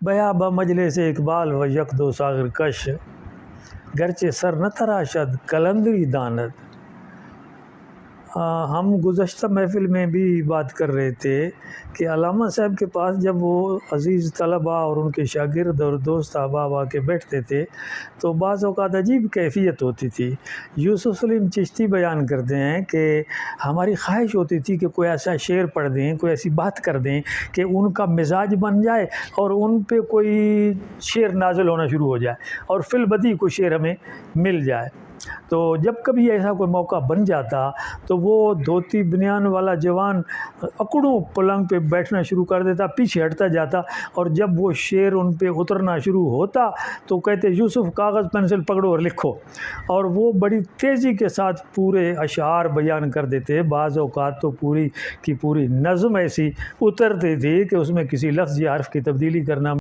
بیا بمجلس اقبال و یک دو ساغر کش، گرچہ سر نہ تراشد قلندری داند۔ ہم گزشتہ محفل میں بھی بات کر رہے تھے کہ علامہ صاحب کے پاس جب وہ عزیز طلباء اور ان کے شاگرد اور دوست احباب آ کے بیٹھتے تھے تو بعض اوقات عجیب کیفیت ہوتی تھی۔ یوسف سلیم چشتی بیان کرتے ہیں کہ ہماری خواہش ہوتی تھی کہ کوئی ایسا شعر پڑھ دیں، کوئی ایسی بات کر دیں کہ ان کا مزاج بن جائے اور ان پہ کوئی شعر نازل ہونا شروع ہو جائے اور فی البدیہہ کوئی شعر ہمیں مل جائے۔ تو جب کبھی ایسا کوئی موقع بن جاتا تو وہ دھوتی بنیان والا جوان اکڑوں پلنگ پہ بیٹھنا شروع کر دیتا، پیچھے ہٹتا جاتا، اور جب وہ شعر ان پہ اترنا شروع ہوتا تو کہتے یوسف کاغذ پینسل پکڑو اور لکھو، اور وہ بڑی تیزی کے ساتھ پورے اشعار بیان کر دیتے۔ بعض اوقات تو پوری کی پوری نظم ایسی اترتی تھی کہ اس میں کسی لفظ یا حرف کی تبدیلی کرنا